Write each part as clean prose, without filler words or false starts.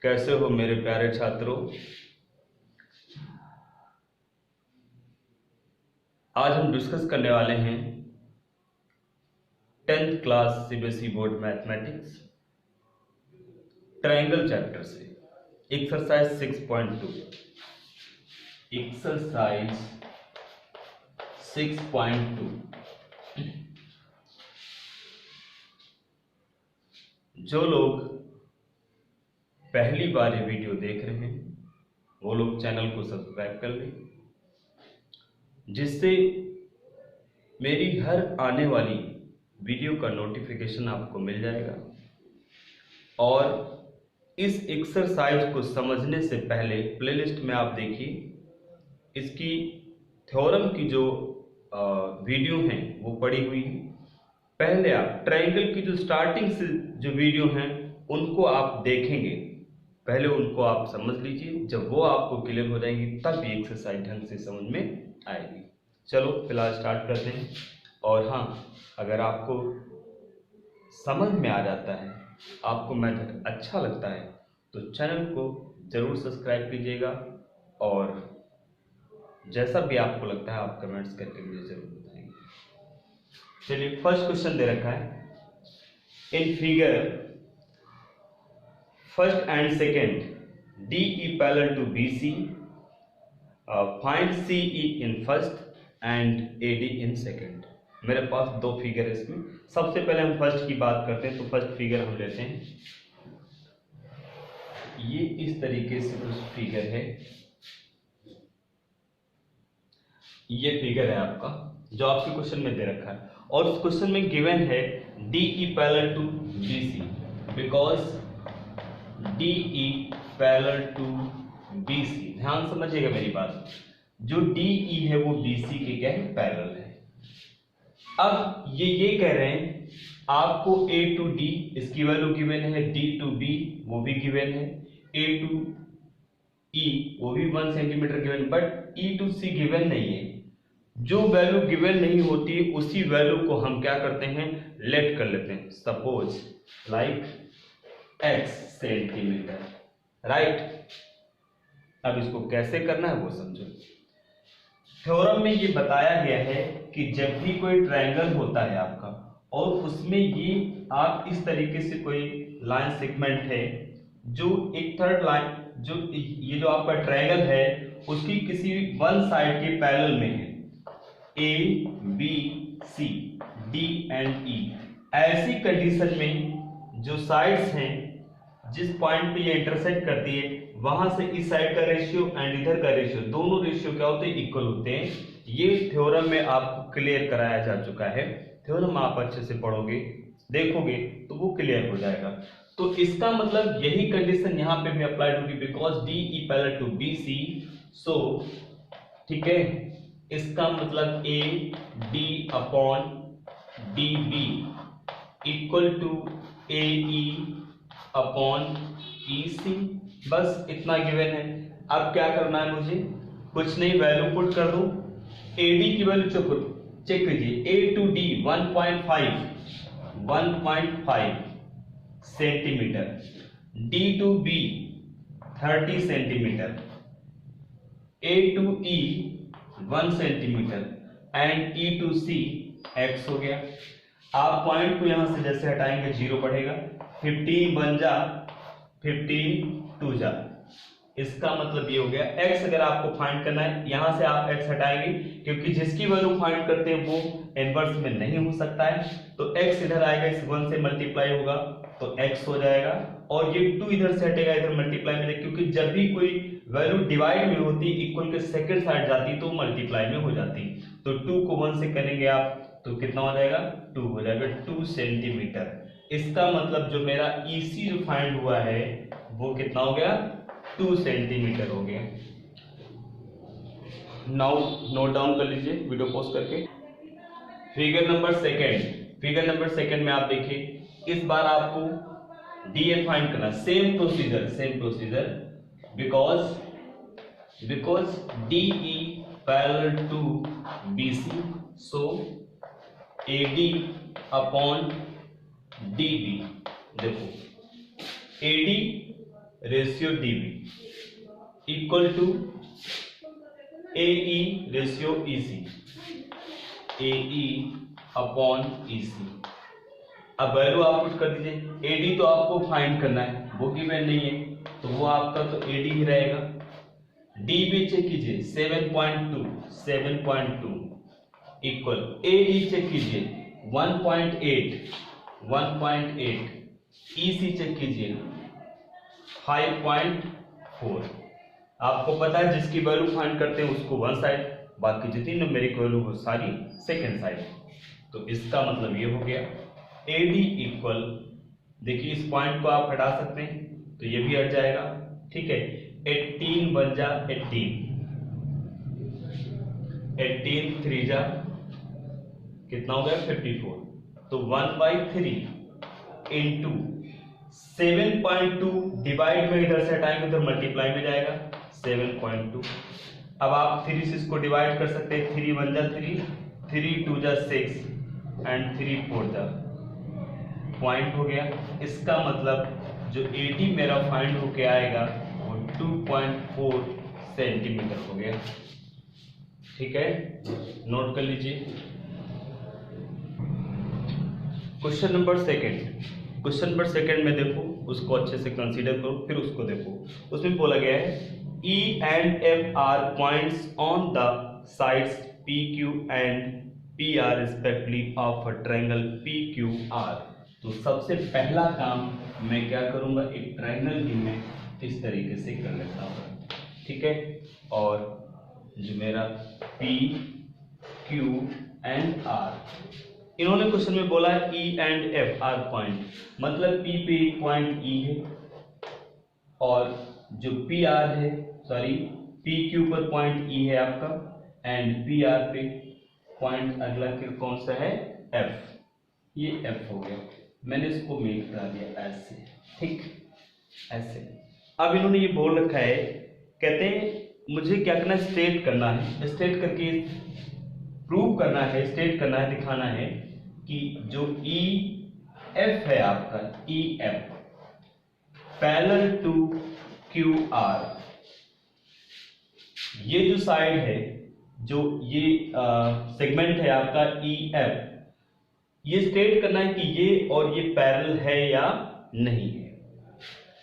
कैसे हो मेरे प्यारे छात्रों। आज हम डिस्कस करने वाले हैं 10th class CBSE board mathematics triangle chapter से एक्सरसाइज 6.2। एक्सरसाइज 6.2 जो लोग पहली बार ये वीडियो देख रहे हैं वो लोग चैनल को सब्सक्राइब कर लें, जिससे मेरी हर आने वाली वीडियो का नोटिफिकेशन आपको मिल जाएगा। और इस एक्सरसाइज को समझने से पहले प्लेलिस्ट में आप देखिए, इसकी थ्योरम की जो वीडियो हैं वो पड़ी हुई है। पहले आप ट्रायंगल की जो स्टार्टिंग से जो वीडियो हैं उनको आप देखेंगे, पहले उनको आप समझ लीजिए। जब वो आपको क्लियर हो जाएंगी तब ये एक्सरसाइज ढंग से समझ में आएगी। चलो फिलहाल स्टार्ट करते हैं। और हाँ, अगर आपको समझ में आ जाता है, आपको मेथड अच्छा लगता है, तो चैनल को ज़रूर सब्सक्राइब कीजिएगा। और जैसा भी आपको लगता है आप कमेंट्स करके मुझे ज़रूर बताएंगे। चलिए, फर्स्ट क्वेश्चन दे रखा है in figure first and second D E parallel to B C, find C E in first and A D in second. मेरे पास दो फिगर है इसमें। सबसे पहले हम फर्स्ट की बात करते हैं, तो फर्स्ट फिगर हम लेते हैं। ये इस तरीके से कुछ फिगर है। ये फिगर है आपका जो आपके क्वेश्चन में दे रखा है, और उस क्वेश्चन में गिवन है D E parallel to B C, because D E parallel to B C. ध्यान समझिएगा मेरी बात, जो डी ई है वो बी सी के क्या है, पैरेलल है। अब ये कह रहे हैं आपको ए टू डी इसकी वैल्यू गिवन है, डी टू बी वो भी गिवन है, ए टू ई वो भी 1 centimetre given, but E to C given नहीं है। जो वैल्यू गिवन नहीं होती उसी वैल्यू को हम क्या करते हैं, लेट कर लेते हैं। Suppose like x centimetre, right. अब इसको कैसे करना है वो समझो। थ्योरम में ये बताया गया है कि जब भी कोई ट्रायंगल होता है आपका, और उसमें ये आप इस तरीके से कोई लाइन सेगमेंट है, जो एक थर्ड लाइन, जो ये जो आपका ट्रायंगल है उसकी किसी वन साइड के पैरेलल में है, A B C D and E. ऐसी कंडीशन में जो साइड्स हैं, जिस पॉइंट पे ये इंटरसेक्ट करती है, वहां से इस साइड का रेशियो एंड इधर का रेशियो, दोनों रेशियो क्या होते हैं, इक्वल होते हैं। ये थ्योरम में आपको क्लियर कराया जा चुका है। थ्योरम आप अच्छे से पढ़ोगे, देखोगे तो वो क्लियर हो जाएगा। तो इसका मतलब यही कंडीशन यहाँ पे भी अप्लाई होगी, because D E parallel to B C. So ठीक है, इसका मतलब A D upon D B equal to A E upon E C. बस इतना गिवन है। अब क्या करना है मुझे, कुछ नहीं, वैल्यू पुट कर दूं। ए डी की वैल्यू चेक कीजिए, A to D 1.5 centimetre, D to B 30 centimetre, A to E 1 centimetre and E to C X हो गया। आप पॉइंट को यहां से जैसे हटाएंगे 0 बढ़ेगा, 15 बन जा 15 2 जा। इसका मतलब ये हो गया x अगर आपको फाइंड करना है, यहां से आप x हटाएंगे क्योंकि जिसकी वैल्यू फाइंड करते हैं वो इनवर्स में नहीं हो सकता है, तो x इधर आएगा, इस 1 से मल्टीप्लाई होगा तो x हो जाएगा, और ये 2 इधर से हटेगा, इधर मल्टीप्लाई में, क्योंकि जब भी कोई वैल्यू डिवाइड में होती इक्वल के सेकंड साइड जाती तो मल्टीप्लाई में हो जाती। तो 2 को 1 से करेंगे आप तो कितना हो जाएगा, 2 हो जाएगा, 2 सेंटीमीटर। इसका मतलब जो मेरा EC जो फाइंड हुआ है वो कितना हो गया, 2 सेंटीमीटर हो गया। नाउ नोट डाउन कर लीजिए वीडियो पॉज करके। फिगर नंबर सेकंड में आप देखिए, इस बार आपको डीए फाइंड करना। Same procedure, because DE parallel to BC, so AD upon DB। देखो AD ratio DB equal to AE ratio EC, AE upon EC. अब वैल्यू आप पुट कर दीजिए। एडी तो आपको फाइंड करना है, वो गिवन नहीं है तो वो आपका तो एडी ही रहेगा। डीबी चेक कीजिए 7.2 इक्वल एई चेक कीजिए 1.8, ईसी चेक कीजिए 5.4। आपको पता है जिसकी वैल्यू फाइंड करते हैं उसको वन साइड, बाकी जितनी न्यूमेरिक वैल्यू हो सारी सेकेंड साइड। तो इसका मतलब ये हो गया एडी इक्वल, देखिए इस पॉइंट को आप हटा सकते हैं तो ये भी हट जाएगा, ठीक है। 18 बन जा 18 3 जा कितना हो गया 54। तो 1/3 इंटू 7.2 डिवाइड में इधर से हटाएंगे उधर मल्टीप्लाई में जाएगा 7.2। अब आप 3 से इसको डिवाइड कर सकते हैं, 3 1 जा 3, 3 2 जा 6 एंड 3 4 जा पॉइंट हो गया। इसका मतलब जो 80 मेरा फाइंड होके आएगा वो 2.4 सेंटीमीटर हो गया, ठीक है। नोट कर लीजिए। क्वेश्चन नंबर सेकंड में देखो, उसको अच्छे से कंसीडर करो, फिर उसको देखो। उसमें बोला गया है E and F are points on the sides PQ and PR respectively of a triangle PQR। तो सबसे पहला काम मैं क्या करूंगा, एक ट्रायंगल की मैं इस तरीके से कर लेता हूँ, ठीक है। और जो मेरा P Q एंड R, इन्होंने क्वेश्चन में बोला है E and F are point, मतलब P पे एक पॉइंट E है और जो PR है, सॉरी PQ पर पॉइंट E है आपका एंड PR पे पॉइंट अगला कौन सा है F, ये F हो गया। मैंने इसको मेक करा दिया ऐसे, ठीक ऐसे। अब इन्होंने ये बोल रखा है, कहते हैं मुझे क्या करना है, स्टेट करना है, स्टेट करके प्रूव करना है, स्टेट करना है, दिखाना है कि जो ई एफ है आपका, E F parallel to Q R, ये जो साइड है, जो ये सेगमेंट है आपका ई एफ, ये स्टेट करना है कि ये और ये पैरेलल है या नहीं है।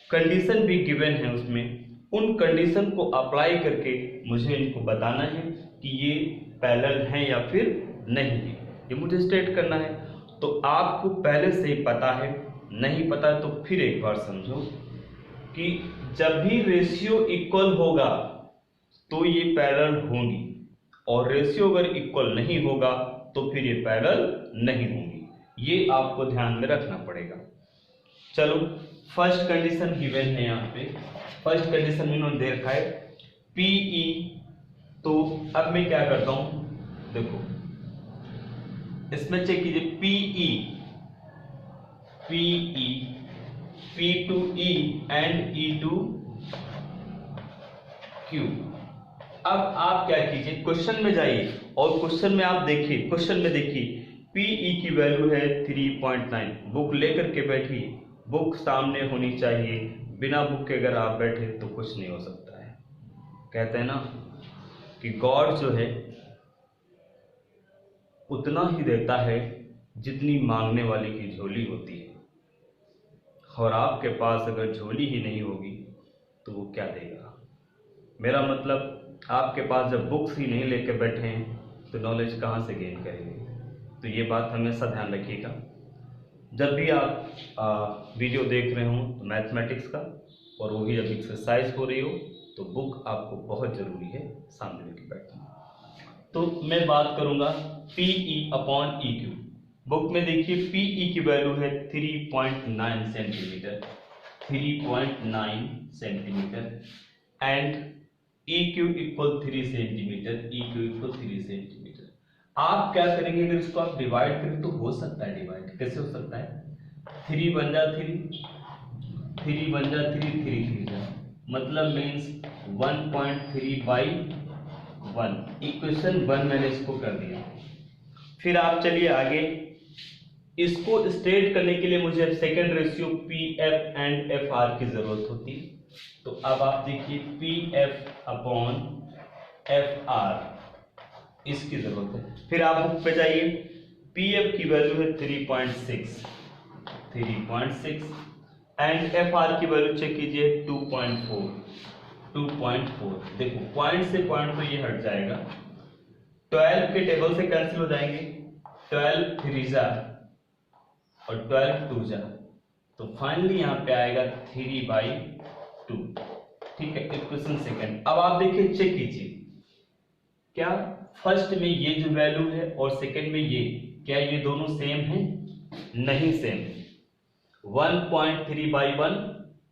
कंडीशन भी गिवन है उसमें, उन कंडीशन को अप्लाई करके मुझे इनको बताना है कि ये पैरेलल है या फिर नहीं है, ये मुझे स्टेट करना है। तो आपको पहले से ही पता है, नहीं पता तो फिर एक बार समझो कि जब भी रेशियो इक्वल होगा तो ये पैरेलल होंगी, और रेशियो अगर इक्वल नहीं होगा तो फिर ये पैरेलल नहीं होंगी। ये आपको ध्यान में रखना पड़ेगा। चलो फर्स्ट कंडीशन गिवन है यहाँ पे, फर्स्ट कंडीशन में इन्होंने दे रखा है PE। तो अब मैं क्या करता हूं, देखो इसमें चेक कीजिए PE P to E and E to Q। अब आप क्या कीजिए, क्वेश्चन में जाइए और क्वेश्चन में आप देखिए, क्वेश्चन में देखिए PE की वैल्यू है 3.9। बुक लेकर के बैठिए, बुक सामने होनी चाहिए, बिना बुक के अगर आप बैठे तो कुछ नहीं हो सकता है। कहते हैं ना कि गॉड जो है उतना ही देता है जितनी मांगने वाले की झोली होती है, और आपके पास अगर झोली ही नहीं होगी तो वो क्या देगा। मेरा मतलब आपके पास जब बुक्स ही नहीं लेकर बैठे हैं तो नॉलेज कहाँ से गेन करेंगे। तो ये बात हमेशा ध्यान रखिएगा जब भी आप वीडियो देख रहे हो तो मैथमेटिक्स का, और वो भी जब एक्सरसाइज हो रही हो तो बुक आपको बहुत ज़रूरी है सामने लेके बैठना। तो मैं बात करूँगा PE अपॉन EQ। बुक में देखिए PE की वैल्यू है 3.9 centimetre, 3.9 centimetre and EQ equal 3 centimetre, EQ equal 3 centimetre. आप क्या करेंगे, अगर इसको आप डिवाइड करें तो हो सकता है, डिवाइड कैसे हो सकता है, 3 1 जा 3, 3 1 जा 3, 3 3 जा, मतलब मीन्स 1.3/1। इक्वेशन 1 मैंने इसको कर दिया। फिर आप चलिए आगे, इसको स्ट्रेट करने के लिए मुझे अब second ratio P F and F R की जरूरत होती है। तो अब आप देखिए P F upon F R इसकी जरूरत है। फिर आप बुक पे जाइए, पी एफ की वैल्यू है 3.6 एंड एफ आर की वैल्यू चेक कीजिए 2.4। देखो पॉइंट से पॉइंट तो ये हट जाएगा, 12 के टेबल से कैंसिल हो जाएंगे, 12 3 जा और 12 2 जा, तो फाइनली यहां पे आएगा 3/2। ठीक है, इक्वेशन सेकंड। अब आप देखिए, चेक कीजिए क्या फर्स्ट में ये जो वैल्यू है और सेकंड में ये, क्या ये दोनों सेम हैं? नहीं सेम। 1.3/1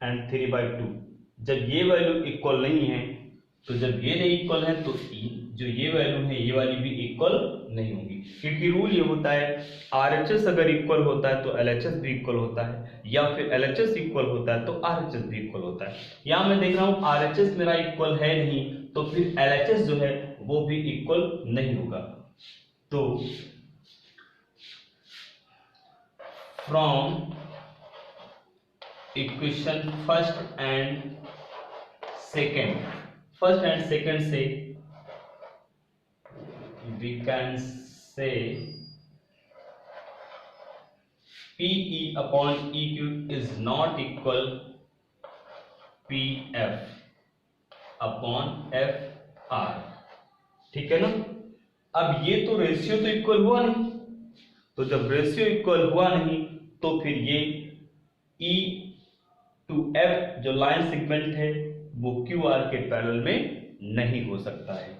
एंड 3/2। जब ये वैल्यू इक्वल नहीं है, तो जब ये नहीं इक्वल है तो जो ये वैल्यू है ये वाली भी इक्वल नहीं होगी, क्योंकि रूल ये होता है RHS अगर इक्वल होता है तो LHS भी इक्वल होता है, या फिर LHS इक्वल होता है तो RHS भी इक्वल होता है। यहां मैं देख रहा हूं RHS मेरा इक्वल है नहीं, तो फिर LHS जो है वो भी इक्वल नहीं होगा। तो from equation first and second से we can say PE upon EQ is not equal PF upon FR। ठीक है ना? अब ये तो रेशियो तो इक्वल हुआ नहीं, तो जब रेशियो इक्वल हुआ नहीं तो फिर ये E to F जो लाइन सेगमेंट है वो QR के पैरेलल में नहीं हो सकता है।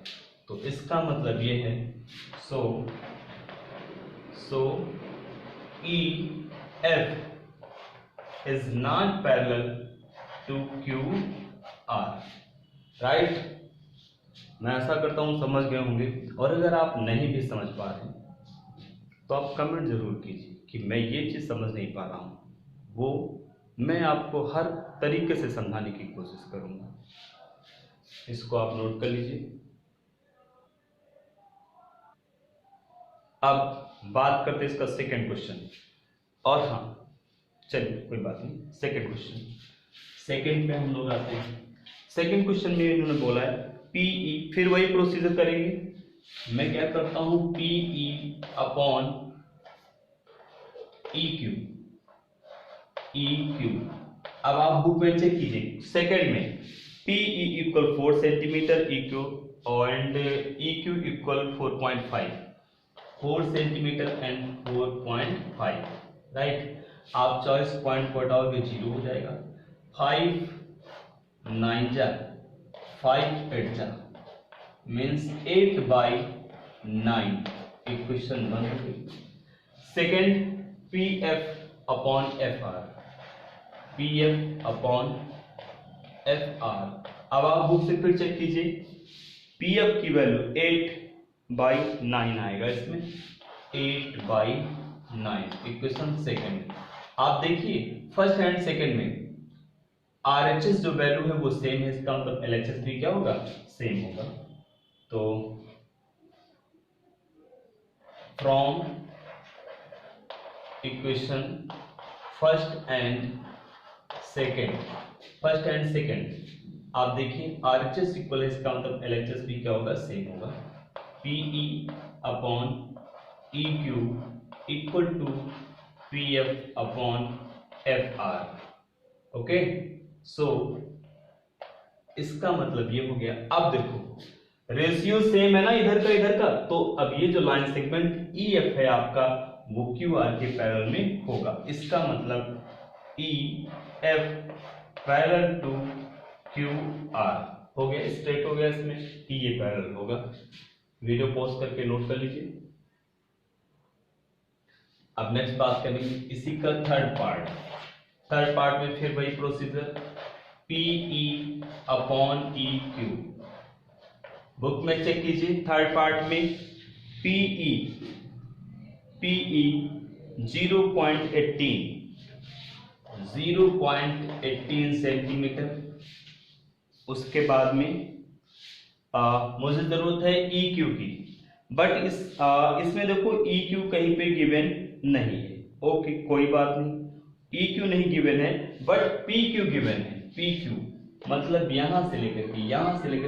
तो इसका मतलब ये है so E F is not parallel to QR, right? मैं आशा करता हूं समझ गए होंगे, और अगर आप नहीं भी समझ पा रहे तो आप कमेंट जरूर कीजिए कि मैं ये चीज समझ नहीं पा रहा हूं, वो मैं आपको हर तरीके से समझाने की कोशिश करूंगा। इसको आप नोट कर लीजिए। अब बात करते हैं इसका सेकंड क्वेश्चन। और हाँ चलिए कोई बात नहीं, सेकंड पे हम लोग आते हैं। सेकंड क्वेश्चन में इन्होंने बोला है पीई, फिर वही प्रोसीजर करेंगे। मैं क्या करता हूं पीई अपॉन EQ। अब आप बुक में चेक कीजिए, सेकंड में PE equal 4 centimetre EQ and EQ equal 4 centimetre and 4.5, right? आप चॉइस पॉइंट को हटाओगे 0 हो जाएगा। 5 9 जा 5 8 जा मीन्स 8/9 इक्वेशन 1 हो गई। सेकेंड PF अपॉन FR, अब आप बुक से फिर चेक कीजिए, PF की वैल्यू 8/9 आएगा, इसमें 8/9 इक्वेशन सेकंड। आप देखिए फर्स्ट एंड सेकंड में RHS जो वैल्यू है वो सेम है, इसका मतलब LHS भी क्या होगा? सेम होगा। तो from equation first and second आप देखिए RHS इक्वल है, इसका मतलब LHS भी क्या होगा? सेम होगा। PE upon EQ equal to PF upon FR। Okay, so इसका मतलब ये हो गया। अब देखो रेशियो सेम है ना इधर का, तो अब ये जो लाइन सेगमेंट EF है आपका वो QR के पैरेलल में होगा। इसका मतलब EF पैरेलल टू QR हो गया, स्ट्रेट हो गया, इसमें ये पैरेलल होगा। वीडियो पॉज करके नोट कर लीजिए। अब नेक्स्ट बात करेंगे इसी का थर्ड पार्ट में फिर वही procedure PE upon EQ। Book में चेक कीजिए, थर्ड पार्ट में PE 0.18 सेंटीमीटर। उसके बाद में मुझे जरूरत है EQ की, बट इसमें देखो EQ कहीं पे गिवन नहीं है, ओके कोई बात नहीं, ई क्यू नहीं गिवन है बट पी क्यू गिवन है। पी क्यू मतलब यहां से लेकर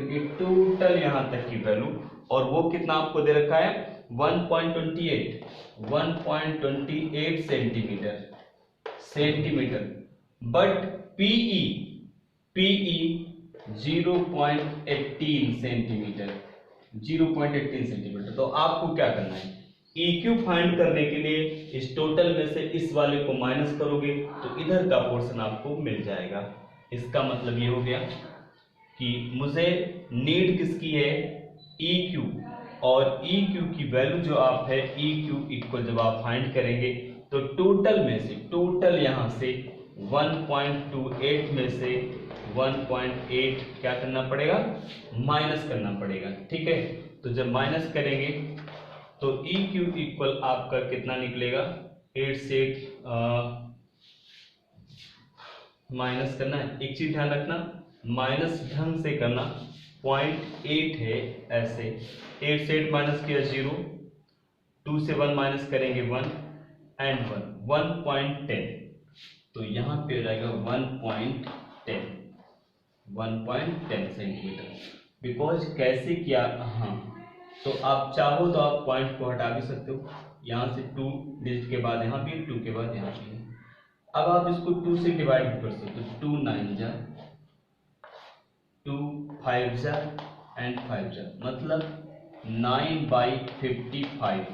के टोटल यहां तक की वैल्यू, और वो कितना आपको दे रखा है 1.28 सेंटीमीटर। But PE 0.18 centimetre. तो आपको क्या करना है, EQ फाइंड करने के लिए इस टोटल में से इस वाले को माइनस करोगे तो इधर का पोर्शन आपको मिल जाएगा। इसका मतलब ये हो गया कि मुझे नीड किसकी है, EQ, और EQ की वैल्यू जो आप है EQ इक्वल जब आप फाइंड करेंगे तो टोटल में से, टोटल यहां से 1.28 में से 1.8 क्या करना पड़ेगा, माइनस करना पड़ेगा। ठीक है, तो जब माइनस करेंगे तो EQ इक्वल आपका कितना निकलेगा, 8 से माइनस करना है। एक चीज ध्यान रखना, माइनस ढंग से करना, 0.8 है ऐसे, 8 से 8 माइनस किया 0, 2 से 1 माइनस करेंगे 1 एंड 1.10, तो यहां पे हो जाएगा 1.10 सेंटीमीटर। बिकॉज कैसे किया, हाँ तो आप चाहो तो आप पॉइंट को हटा भी सकते हो, यहां से 2 डिजिट के बाद यहाँ भी, 2 के बाद यहाँ भी। अब आप इसको 2 से डिवाइड भी कर सकते हो, 2 9 जा, 2 5 जा एंड 5 जा, मतलब 9/55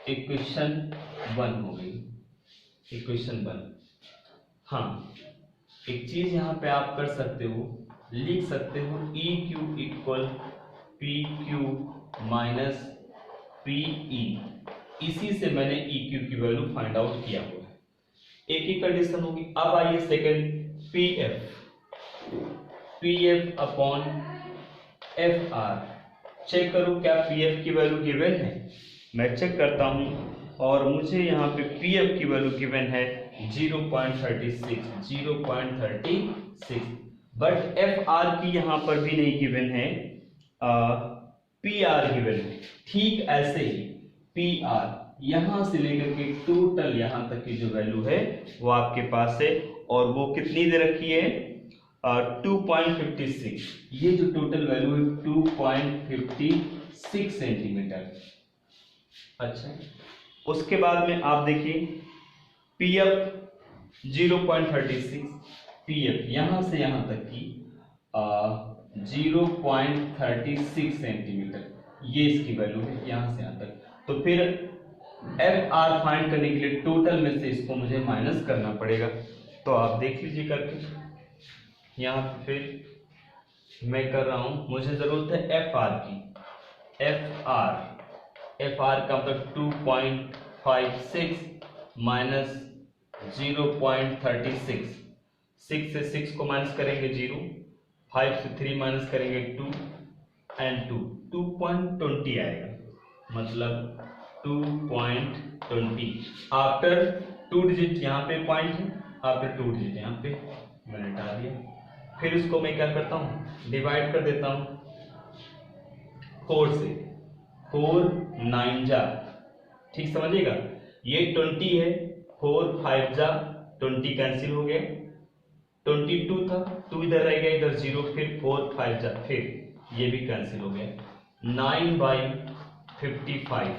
इक्वेशन 1 हो गई, इक्वेशन 1। हाँ एक चीज यहाँ पे आप कर सकते हो, लिख सकते हो EQ equal PQ minus PE। इसी से मैंने EQ की वैल्यू फाइंड आउट किया हुआ है। एक ही कंडीशन होगी। अब आइए second, PF upon FR। Check करो क्या PF की वैल्यू गिवन है, मैं चेक करता हूं और मुझे यहाँ पे PF की वैल्यू गिवन है 0.36, बट FR की यहाँ पर भी नहीं गिवन है, PR गिवन है। ठीक ऐसे ही PR यहां से लेकर के टोटल यहां तक की जो वैल्यू है वो आपके पास है, और वो कितनी दे रखी है 2.56। ये जो टोटल वैल्यू है 2.56 सेंटीमीटर। अच्छा, उसके बाद में आप देखिए PF 0.36, PF यहां से यहां तक की 0.36 सेंटीमीटर, ये इसकी वैल्यू है यहां से यहां तक। तो फिर FR फाइंड करने के लिए टोटल में से इसको मुझे माइनस करना पड़ेगा। तो आप देख लीजिए करके, यहाँ पे फिर मैं कर रहा हूं, मुझे जरूरत है FR की। FR का मतलब 2.56 माइनस 0.36, 6 से 6 को माइनस करेंगे 0, 5 से 3 माइनस करेंगे 2 एंड 2.20 आएगा, मतलब 2.20 आफ्टर 2 डिजिट यहाँ पे पॉइंट है, आफ्टर 2 डिजिट यहाँ पे मैंने डाल दिया। फिर इसको मैं क्या करता हूँ, डिवाइड कर देता हूँ 4 से, 4 9 जा, ठीक समझिएगा, ये 20 है, 4 5 जा 20 कैंसिल हो गया, 22 था, 2 इधर रह गया, इधर 0, फिर 4 5 जा, फिर ये भी कैंसिल हो गया, 9/55।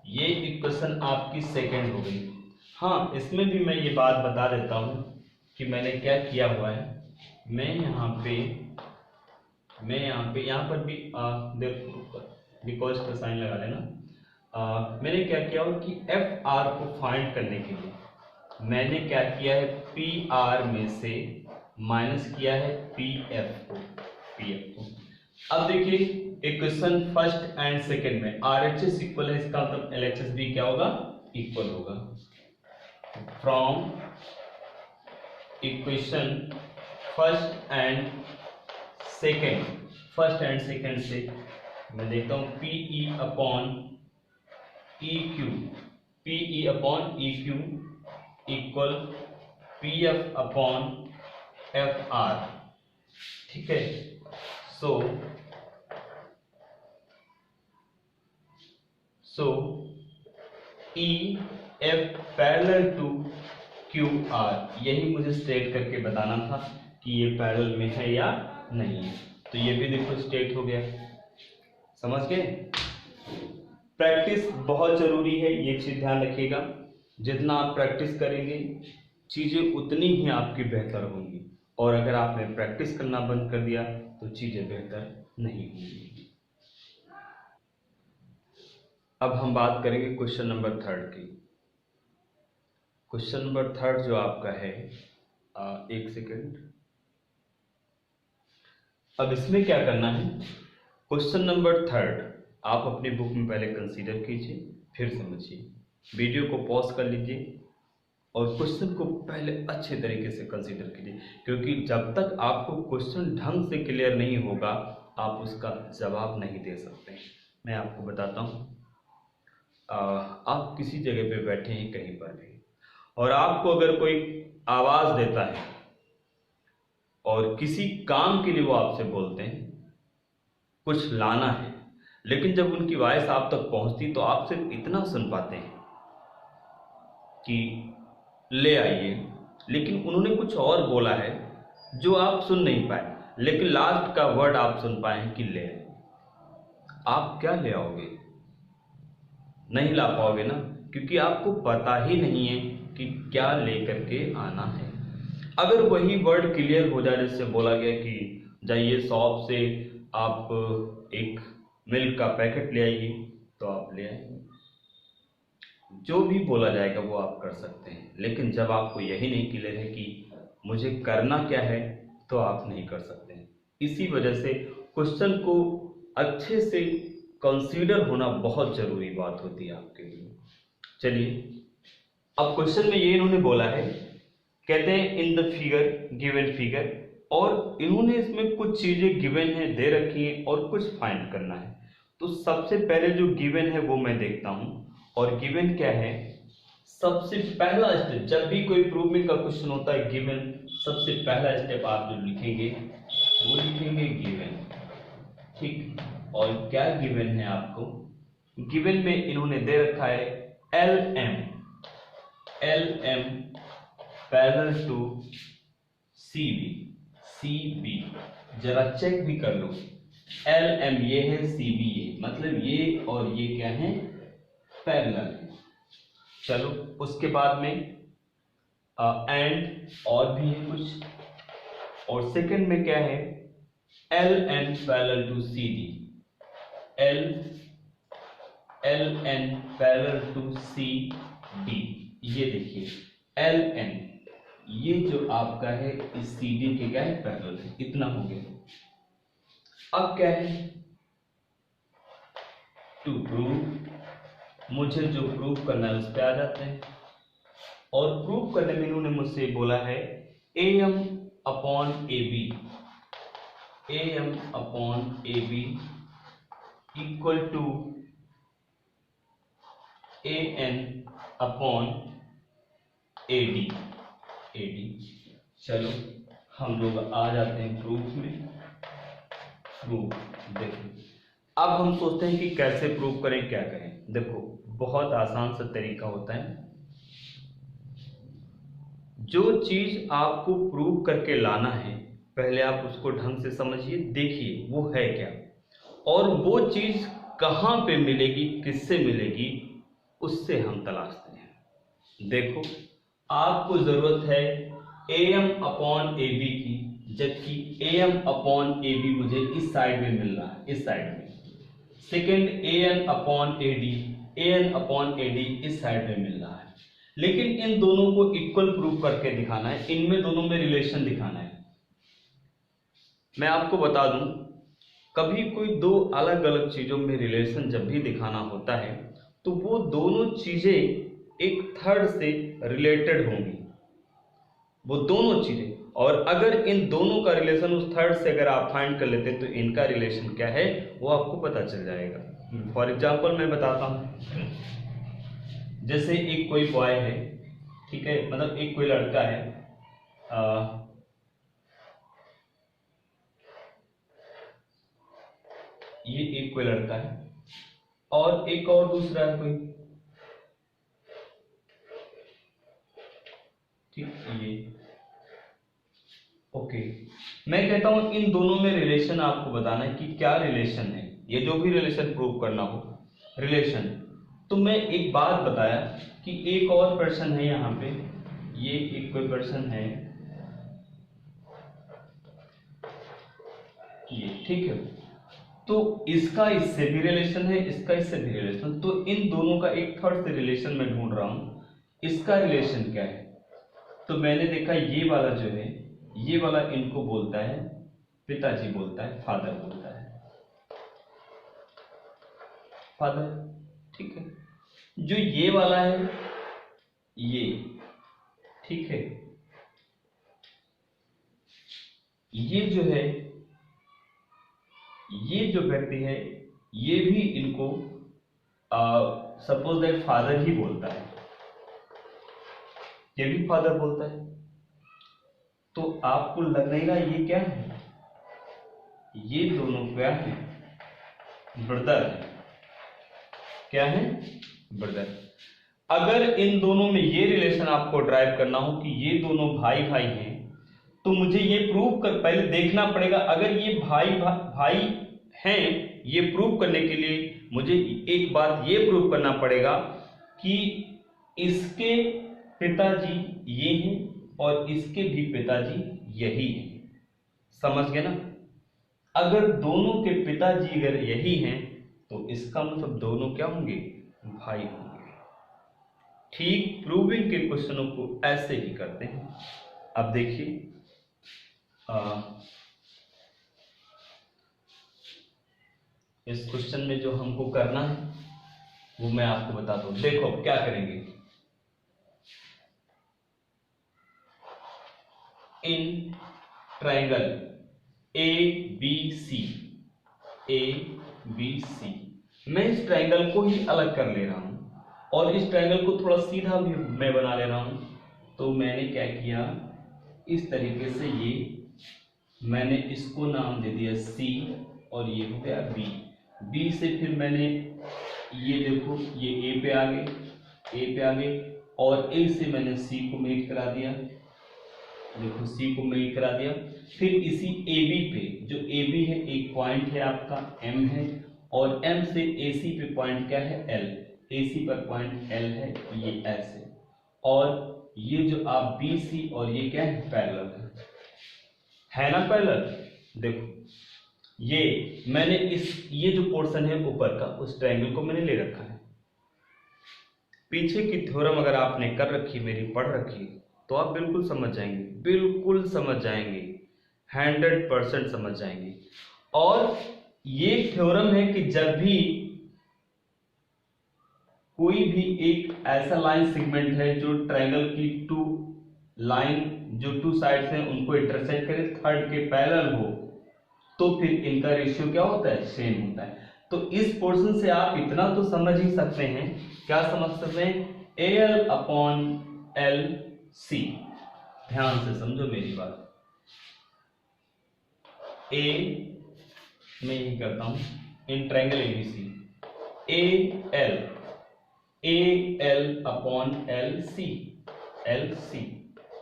ये इक्वेशन आपकी सेकंड हो गई। हाँ इसमें भी मैं ये बात बता देता हूं कि मैंने क्या किया हुआ है, मैं यहाँ पे यहाँ पर भी देखो बिकॉज का साइन लगा लेना। मैंने क्या किया हो कि FR को फाइंड करने के लिए मैंने क्या किया है, PR में से माइनस किया है PF को। अब देखिए इक्वेशन फर्स्ट एंड सेकंड में RHS इक्वल है, इसका मतलब LHS भी क्या होगा, इक्वल होगा। From equation first and second से मैं देखता हूं PE upon EQ equal PF upon FR। ठीक है, so E F parallel to Q R, यही मुझे स्टेट करके बताना था कि ये पैरेलल में है या नहीं है। तो ये भी देखो स्टेट हो गया, समझ गए। प्रैक्टिस बहुत जरूरी है, ये चीज ध्यान रखिएगा। जितना आप प्रैक्टिस करेंगे चीजें उतनी ही आपकी बेहतर होंगी, और अगर आपने प्रैक्टिस करना बंद कर दिया तो चीजें बेहतर नहीं होंगी। अब हम बात करेंगे क्वेश्चन नंबर 3 की। क्वेश्चन नंबर 3 जो आपका है, एक सेकेंड, अब इसमें क्या करना है, क्वेश्चन नंबर 3 आप अपनी बुक में पहले कंसीडर कीजिए, फिर समझिए। वीडियो को पॉज कर लीजिए और क्वेश्चन को पहले अच्छे तरीके से कंसीडर कीजिए, क्योंकि जब तक आपको क्वेश्चन ढंग से क्लियर नहीं होगा आप उसका जवाब नहीं दे सकते। मैं आपको बताता हूँ, आप किसी जगह पे बैठे हैं कहीं पर भी, और आपको अगर कोई आवाज देता है और किसी काम के लिए वो आपसे बोलते हैं, कुछ लाना है, लेकिन जब उनकी वॉइस आप तक पहुंचती तो आप सिर्फ इतना सुन पाते हैं कि ले आइए, लेकिन उन्होंने कुछ और बोला है जो आप सुन नहीं पाए, लेकिन लास्ट का वर्ड आप सुन पाए कि ले आइए। आप क्या ले आओगे? नहीं ला पाओगे ना, क्योंकि आपको पता ही नहीं है कि क्या लेकर के आना है। अगर वही वर्ड क्लियर हो जाए, जैसे बोला गया कि जाइए शॉप से आप एक मिल्क का पैकेट ले आइए, तो आप ले आएंगे। जो भी बोला जाएगा वो आप कर सकते हैं, लेकिन जब आपको यही नहीं क्लियर है कि मुझे करना क्या है, तो आप नहीं कर सकते हैं। इसी वजह से क्वेश्चन को अच्छे से कंसीडर होना बहुत जरूरी बात होती है आपके लिए। चलिए, अब क्वेश्चन में ये इन्होंने बोला है, कहते हैं in the figure, given figure, और इन्होंने इसमें कुछ चीजें गिवन है, दे रखी है, और कुछ फाइंड करना है। तो सबसे पहले जो गिवन है वो मैं देखता हूं, और गिवन क्या है, सबसे पहला स्टेप जब भी कोई प्रूविंग का क्वेश्चन होता है गिवन, सबसे पहला स्टेप आप जो लिखेंगे वो लिखेंगे गिवन, ठीक। और क्या गिवन है आपको, गिवन में इन्होंने दे रखा है L M parallel to C B, जरा चेक भी कर लो, एल एम ये है, सी बी ये, मतलब ये और ये क्या है, पैरेलल है। चलो, उसके बाद में एंड और भी है कुछ, और सेकंड में क्या है, L N parallel to C D, L N parallel to C D. ये देखिए एल एन, ये जो आपका है इस सी डी के क्या है, पैरेलल है। इतना हो गया। अब क्या है, टू प्रूव, मुझे जो प्रूव करना है उस पर आ जाते हैं, और प्रूव करने में इन्होंने मुझसे बोला है A M upon A B, A M upon A B equal to A N upon A D, चलो हम लोग आ जाते हैं प्रूफ में। प्रूफ देखो, अब हम सोचते हैं कि कैसे प्रूफ करें, क्या करें। देखो, बहुत आसान सा तरीका होता है, जो चीज आपको प्रूव करके लाना है पहले आप उसको ढंग से समझिए, देखिए वो है क्या, और वो चीज कहां पे मिलेगी, किससे मिलेगी, उससे हम तलाशते हैं। देखो, आपको जरूरत है A M upon A B की, जबकि A M upon A B मुझे इस साइड में मिल रहा है, इस साइड में। Second, A N upon A D, A N upon A D इस साइड में मिल रहा है। लेकिन इन दोनों को इक्वल प्रूव करके दिखाना है, इनमें दोनों में रिलेशन दिखाना है। मैं आपको बता दूं, कभी कोई दो अलग अलग चीजों में रिलेशन जब भी दिखाना होता है तो वो दोनों चीजें एक थर्ड से रिलेटेड होंगी, वो दोनों चीजें। और अगर इन दोनों का रिलेशन उस थर्ड से अगर आप फाइंड कर लेते हैं तो इनका रिलेशन क्या है वो आपको पता चल जाएगा। फॉर एग्जाम्पल मैं बताता हूं, जैसे एक कोई बॉय है, ठीक है, मतलब एक कोई लड़का है, ये एक कोई लड़का है और एक और दूसरा है कोई, मैं कहता हूं इन दोनों में रिलेशन आपको बताना है कि क्या रिलेशन है, ये जो भी रिलेशन प्रूव करना हो रिलेशन। तो मैं एक बात बताया कि एक और पर्सन है यहाँ पे, ये एक कोई पर्सन है ये, ठीक है, तो इसका इससे भी रिलेशन है, इसका इससे भी रिलेशन, तो इन दोनों का एक थर्ड से रिलेशन मैं ढूंढ रहा हूं, इसका रिलेशन क्या है। तो मैंने देखा ये वाला जो है, ये वाला इनको बोलता है पिताजी, बोलता है फादर, बोलता है फादर, ठीक है। जो ये वाला है ये, ठीक है, ये जो है, ये जो व्यक्ति है ये भी इनको सपोज दैट फादर ही बोलता है, ये भी फादर बोलता है। तो आपको लग नहीं रहा ये क्या है, ये दोनों क्या है, ब्रदर है, क्या है, ब्रदर। अगर इन दोनों में ये रिलेशन आपको ड्राइव करना हो कि ये दोनों भाई भाई हैं, तो मुझे ये प्रूव कर पहले देखना पड़ेगा। अगर ये भाई हैं, ये प्रूव करने के लिए मुझे एक बात ये प्रूव करना पड़ेगा कि इसके पिताजी ये हैं और इसके भी पिताजी यही हैं। समझ गए ना? अगर दोनों के पिताजी अगर यही हैं तो इसका मतलब दोनों क्या होंगे, भाई होंगे। ठीक प्रूविंग के क्वेश्चनों को ऐसे ही करते हैं। अब देखिए इस क्वेश्चन में जो हमको करना है वो मैं आपको बताता हूं। देखो क्या करेंगे, इन ट्रायंगल ABC, मैं इस ट्रायंगल को ही अलग कर ले रहा हूं और इस ट्रायंगल को थोड़ा सीधा भी मैं बना ले रहा हूं। तो मैंने क्या किया, इस तरीके से ये मैंने इसको नाम दे दिया C और ये हो गया B से फिर मैंने ये देखो ये A पे आ गए और A से मैंने C को मेट करा दिया, देखो C को मेट करा दिया। फिर इसी AB पे, जो AB है एक पॉइंट है आपका M है और M से AC पे पॉइंट क्या है L, AC पर पॉइंट L है, ये S है और ये जो आप BC और ये क्या है, पैरेलल है ना, पैरेलल। देखो ये मैंने ये जो पोर्शन है ऊपर का उस ट्रायंगल को मैंने ले रखा है। पीछे की थ्योरम अगर आपने कर रखी, मेरी पढ़ रखी, तो आप बिल्कुल समझ जाएंगे, बिल्कुल समझ जाएंगे, 100% समझ जाएंगे। और ये थ्योरम है कि जब भी कोई भी एक ऐसा लाइन सेगमेंट है जो ट्रायंगल की टू लाइन जो टू साइड्स हैं उनको इंटरसेक्ट करे, थर्ड के पैरेलल हो, तो फिर इनका रेशियो क्या होता है, सेम होता है। तो इस पोर्शन से आप इतना तो समझ ही सकते हैं, क्या समझ सकते हैं, AL/LC। ध्यान से समझो मेरी बात। A मैं यही करता हूं in triangle ABC, AL/LC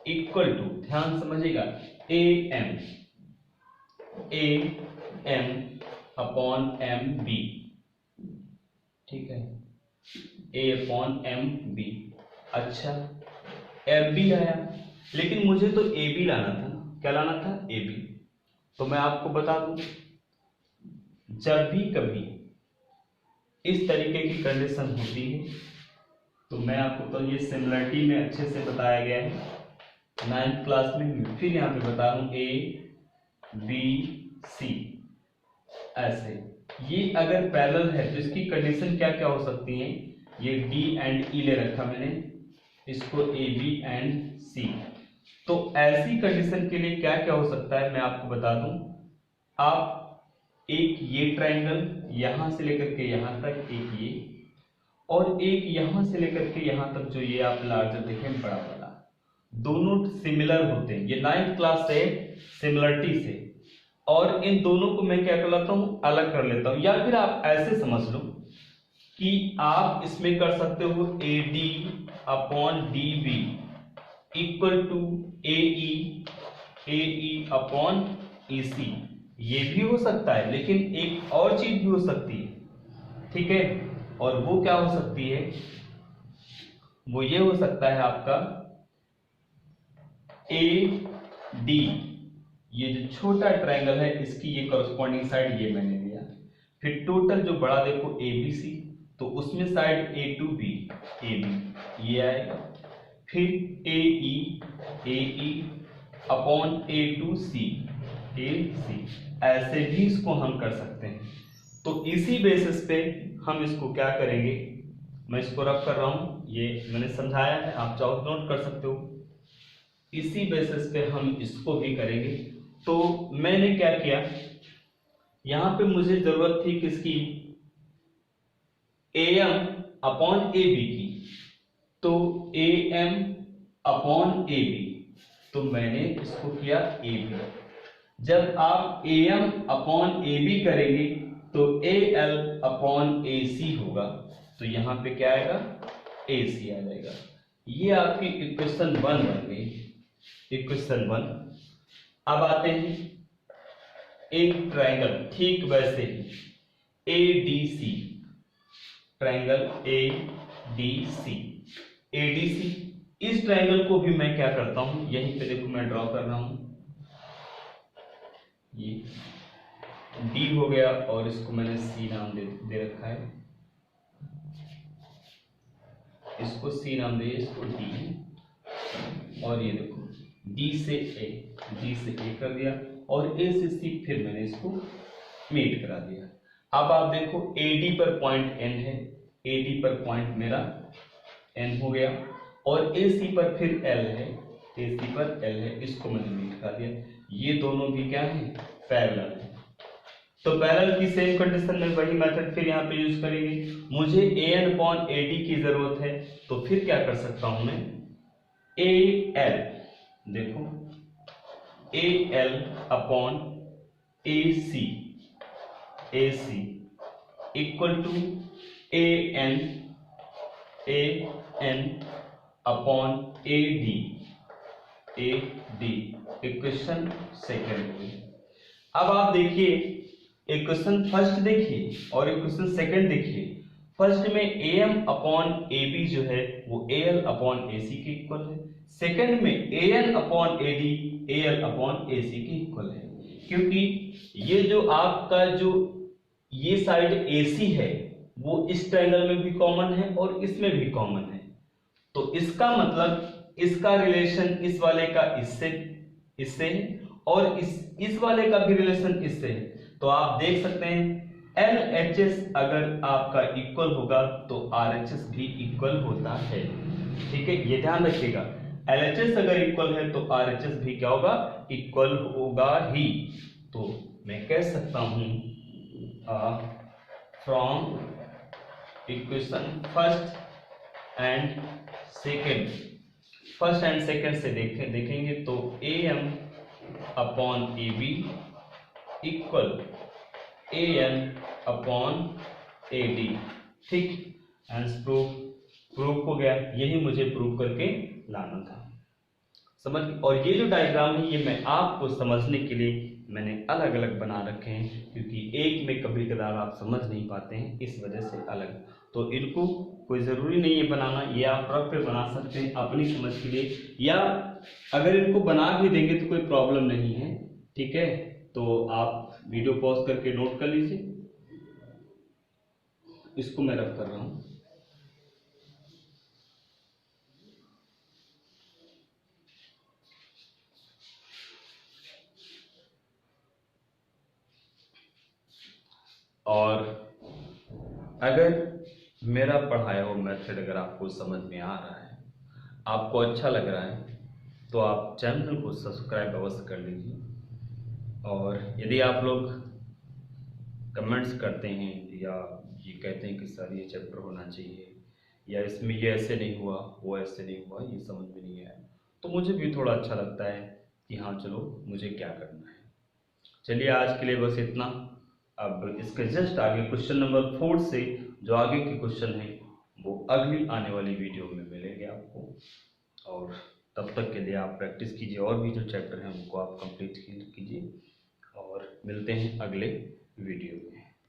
equal to, ध्यान समझिएगा, AM/MB, ठीक है, A/MB। अच्छा MB आया, लेकिन मुझे तो AB लाना था। क्या लाना था, AB। तो मैं आपको बता दूं, जब भी कभी इस तरीके की कंडीशन होती है तो मैं आपको, तो ये सिमिलरिटी में अच्छे से बताया गया है 9th क्लास में, फिर यहाँ पे बता रहा हूं ABC ऐसे। ये अगर पैरेलल है तो इसकी कंडीशन क्या क्या हो सकती है, ये D एंड E ले रखा मैंने, इसको AB एंड C। तो ऐसी कंडीशन के लिए क्या क्या हो सकता है मैं आपको बता दूं। आप एक ये ट्रायंगल यहां से लेकर के यहां तक, एक ये और एक यहां से लेकर के यहां तक, जो ये आप लार्जर देखें बड़ा वाला, दोनों सिमिलर होते हैं। ये 9th क्लास से सिमिलरिटी से, और इन दोनों को मैं क्या कर लेता हूं, अलग कर लेता हूं। या फिर आप ऐसे समझ लो कि आप इसमें कर सकते हो AD/DB equal to AE/BC AC, ये भी हो सकता है, लेकिन एक और चीज भी हो सकती है, ठीक है। और वो क्या हो सकती है, वो ये हो सकता है आपका AD, ये जो छोटा ट्रायंगल है इसकी ये कॉरस्पॉन्डिंग साइड ये मैंने लिया। फिर टोटल जो बड़ा देखो ABC, तो उसमें साइड A2B AB ये आएगा। फिर AE अपॉन A2C AC, ऐसे भी इसको हम कर सकते हैं। तो इसी बेसिस पे हम इसको क्या करेंगे, मैं इसको रफ कर रहा हूं, ये मैंने समझाया है, आप चाहो नोट कर सकते हो। इसी बेसिस पे हम इसको भी करेंगे। तो मैंने क्या किया, यहां पे मुझे जरूरत थी किसकी, AM अपॉन AB की, तो AM अपॉन AB, तो मैंने इसको किया AB। जब आप AM अपॉन AB करेंगे तो AL अपॉन AC होगा, तो यहां पे क्या आएगा, AC आ जाएगा। ये आपकी इक्वेशन 1 बन गई, इक्वेशन 1। अब आते हैं एक ट्रायंगल, ठीक वैसे ही ADC, ट्रायंगल ADC, ADC, इस ट्रायंगल को भी मैं क्या करता हूं, यहीं पे देखो मैं ड्रॉ कर रहा हूं, ये D हो गया और इसको मैंने C नाम दे रखा है, इसको C नाम दे, इसको D, और ये देखो D से A कर दिया, और A से C फिर मैंने इसको मीट करा दिया। अब आप देखो AD पर पॉइंट N है, AD पर पॉइंट मेरा N हो गया, और AC पर फिर L है, AC पर L है, इसको मैंने मीट करा दिया। ये दोनों भी क्या है, पैरेलल है। तो पैरेलल की सेम कंडीशन में वही मेथड फिर यहाँ पे यूज करेंगे। मुझे AN अपॉन AD की जरूरत है, तो फिर क्या कर सकता हूं मैं, AL, देखो AL upon AC equal to AN upon AD equation second हुई। अब आप देखिए, इक्वेशन फर्स्ट देखिए और इक्वेशन सेकंड देखिए। फर्स्ट में AM अपॉन AB जो है वो AL अपॉन AC के इक्वल है, सेकंड में AN upon AD AL upon AC के इक्वल है, क्योंकि ये जो आपका जो ये साइड AC है वो इस ट्रायंगल में भी कॉमन है और इसमें भी कॉमन है, तो इसका मतलब इसका रिलेशन इस वाले का इससे है, और इस वाले का भी रिलेशन इससे है। तो आप देख सकते हैं LHS अगर आपका इक्वल होगा तो RHS भी इक्वल होता है, ठीक है, ये ध्यान रखिएगा। LHS अगर इक्वल है तो RHS भी क्या होगा, इक्वल होगा ही। तो मैं कह सकता हूं from equation first and second से देखेंगे तो AM upon AB equal AN upon AD, ठीक, आंसर प्रूफ हो गया। यही मुझे प्रूफ करके लाना था, समझ। और ये जो डायग्राम है ये मैं आपको समझने के लिए मैंने अलग अलग बना रखे हैं, क्योंकि एक में कभी कदार आप समझ नहीं पाते हैं, इस वजह से अलग। तो इनको कोई ज़रूरी नहीं है बनाना, ये आप रफ पे बना सकते हैं अपनी समझ के लिए, या अगर इनको बना भी देंगे तो कोई प्रॉब्लम नहीं है, ठीक है। तो आप वीडियो पॉज करके नोट कर लीजिए, इसको मैं रफ कर रहा हूँ। और अगर मेरा पढ़ाया हुआ मेथड अगर आपको समझ में आ रहा है, आपको अच्छा लग रहा है, तो आप चैनल को सब्सक्राइब अवश्य कर लीजिए। और यदि आप लोग कमेंट्स करते हैं या ये कहते हैं कि सर ये चैप्टर होना चाहिए, या इसमें ये ऐसे नहीं हुआ, वो ऐसे नहीं हुआ, ये समझ में नहीं आया, तो मुझे भी थोड़ा अच्छा लगता है कि हाँ चलो मुझे क्या करना है। चलिए आज के लिए बस इतना। अब इसके जस्ट आगे क्वेश्चन नंबर 4 से जो आगे के क्वेश्चन है वो अगली आने वाली वीडियो में मिलेंगे आपको। और तब तक के लिए आप प्रैक्टिस कीजिए, और भी जो चैप्टर हैं उनको आप कंप्लीट कीजिए। मिलते हैं अगले वीडियो में।